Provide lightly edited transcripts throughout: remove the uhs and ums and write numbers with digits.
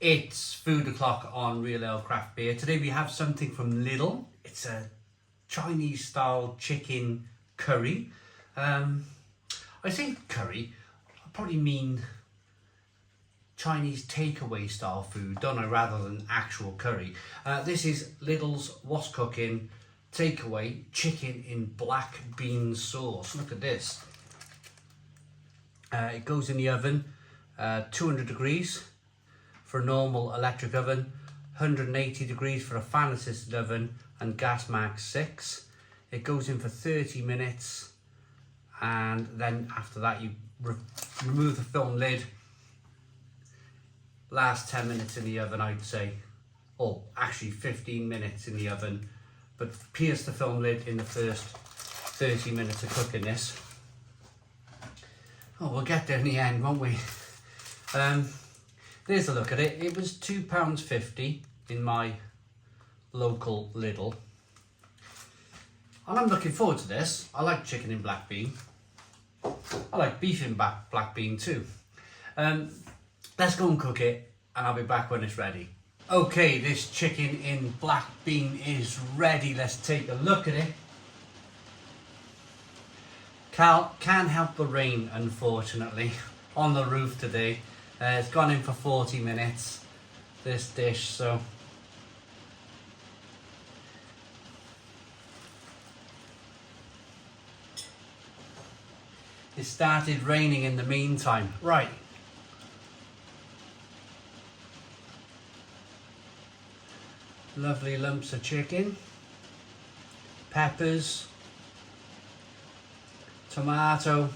It's food o'clock on Real Ale Craft Beer. Today we have something from Lidl. It's a Chinese style chicken curry. I say curry, I probably mean Chinese takeaway style food, don't I, rather than actual curry. This is Lidl's What's Cooking takeaway chicken in black bean sauce. Look at this. It goes in the oven, 200 degrees for a normal electric oven, 180 degrees for a fan assisted oven and gas max 6. It goes in for 30 minutes and then after that you remove the film lid. Last 10 minutes in the oven, I'd say, or actually 15 minutes in the oven, but pierce the film lid in the first 30 minutes of cooking this. Oh, we'll get there in the end, won't we? There's a look at it. It was £2.50 in my local Lidl. And I'm looking forward to this. I like chicken in black bean. I like beef in black bean too. Let's go and cook it and I'll be back when it's ready. Okay, this chicken in black bean is ready. Let's take a look at it. Can't help the rain, unfortunately, on the roof today. It's gone in for 40 minutes, this dish, so it started raining in the meantime. Right. Lovely lumps of chicken, peppers, tomato.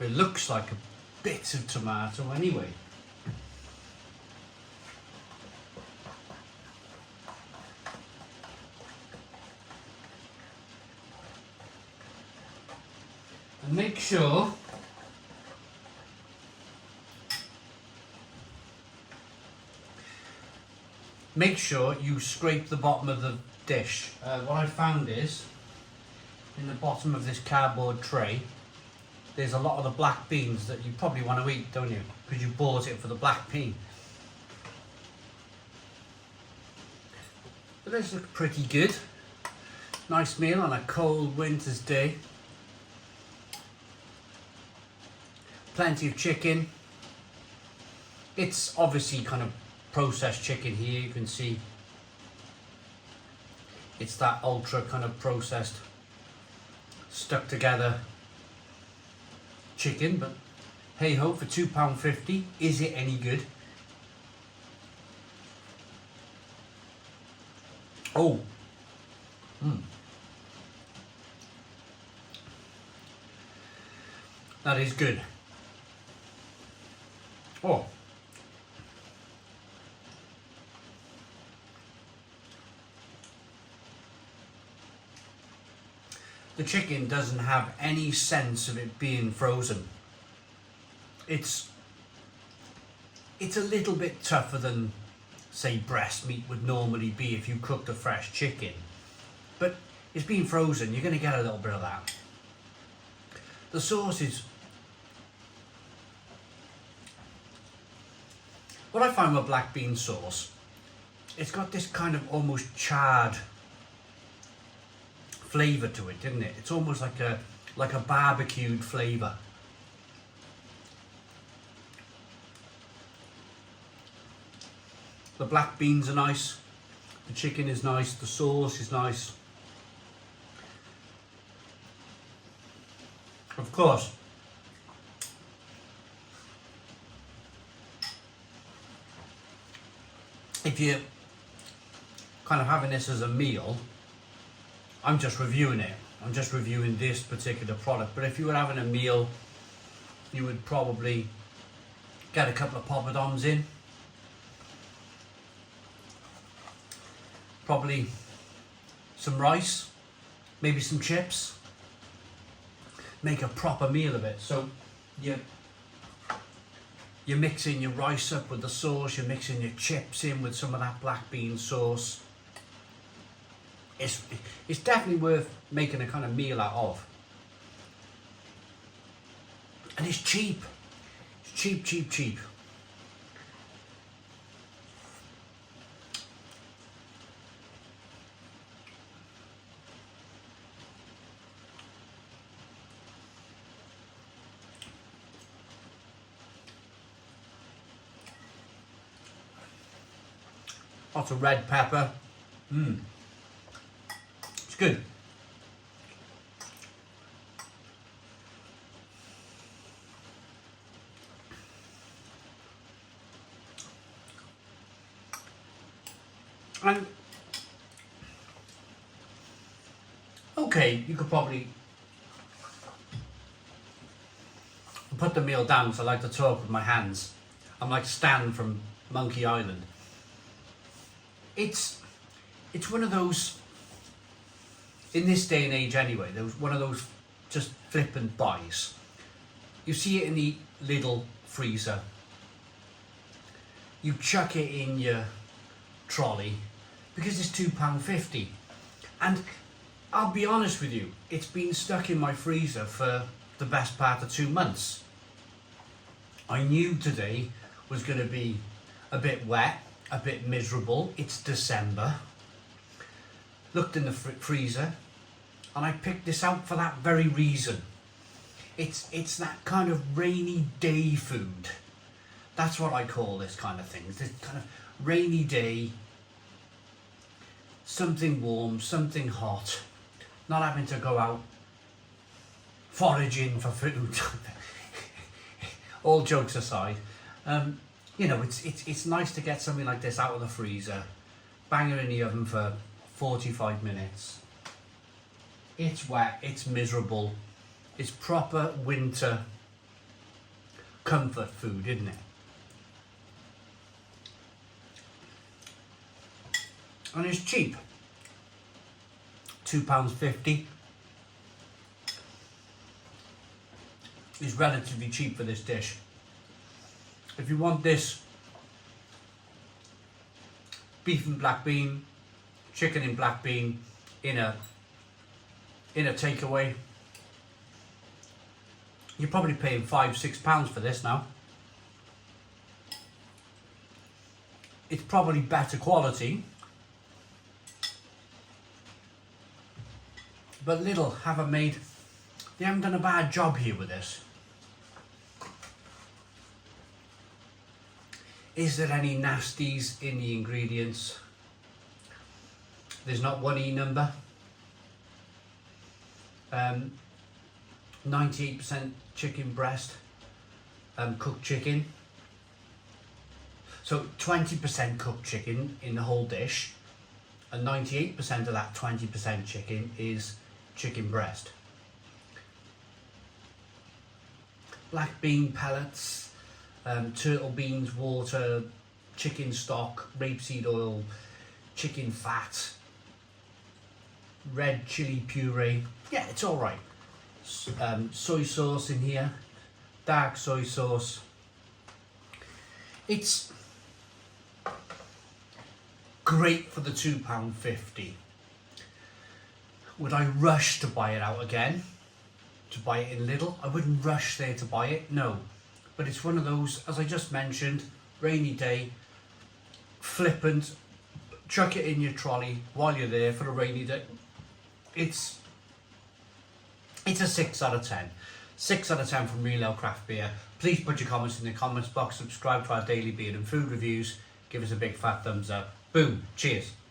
It looks like a bit of tomato anyway. And make sure you scrape the bottom of the dish. What I found is, in the bottom of this cardboard tray, there's a lot of the black beans that you probably want to eat, don't you? Because you bought it for the black bean. But this looks pretty good. Nice meal on a cold winter's day. Plenty of chicken. It's obviously kind of processed chicken here. You can see it's that ultra kind of processed, stuck together chicken, but hey ho, for £2.50, is it any good? Oh, that is good. Oh, the chicken doesn't have any sense of it being frozen. It's a little bit tougher than, say, breast meat would normally be if you cooked a fresh chicken. But it's being frozen, you're going to get a little bit of that. The sauce is... What I find with black bean sauce, it's got this kind of almost charred flavour to it, isn't it? It's almost like a barbecued flavour. The black beans are nice, the chicken is nice, the sauce is nice. Of course, if you're kind of having this as a meal, I'm just reviewing it. I'm just reviewing this particular product. But if you were having a meal, you would probably get a couple of poppadoms in. Probably some rice, maybe some chips. Make a proper meal of it. So you're mixing your rice up with the sauce, you're mixing your chips in with some of that black bean sauce. It's definitely worth making a kind of meal out of. And it's cheap. It's cheap. Lots of red pepper. It's good. And okay, you could probably put the meal down, so I like to talk with my hands. I'm like Stan from Monkey Island. It's one of those, in this day and age anyway, there was one of those just flippant buys. You see it in the Lidl freezer. You chuck it in your trolley because it's £2.50. And I'll be honest with you, it's been stuck in my freezer for the best part of 2 months. I knew today was going to be a bit wet, a bit miserable. It's December. Looked in the freezer and I picked this out for that very reason. It's that kind of rainy day food. That's what I call this kind of thing. This kind of rainy day, something warm, something hot, not having to go out foraging for food. All jokes aside, you know, it's nice to get something like this out of the freezer, bang it in the oven for 45 minutes. It's wet, it's miserable, it's proper winter comfort food, isn't it? And it's cheap, £2.50. Is relatively cheap for this dish. If you want this beef and black bean, chicken and black bean in a takeaway, you're probably paying £5-6 for this now. It's probably better quality, but Lidl they haven't done a bad job here with this. Is there any nasties in the ingredients? There's not one E number. 98% chicken breast, cooked chicken. So 20% cooked chicken in the whole dish, and 98% of that 20% chicken is chicken breast. Black bean pellets, turtle beans, water, chicken stock, rapeseed oil, chicken fat, red chili puree. Yeah, it's all right. Soy sauce in here, dark soy sauce. It's great for the £2.50. Would I rush to buy it out again? To buy it in Lidl? I wouldn't rush there to buy it, no. But it's one of those, as I just mentioned, rainy day, flippant, chuck it in your trolley while you're there for a rainy day. It's a 6 out of 10. 6 out of 10 from Real Ale Craft Beer. Please put your comments in the comments box, subscribe to our daily beer and food reviews, give us a big fat thumbs up. Boom, cheers.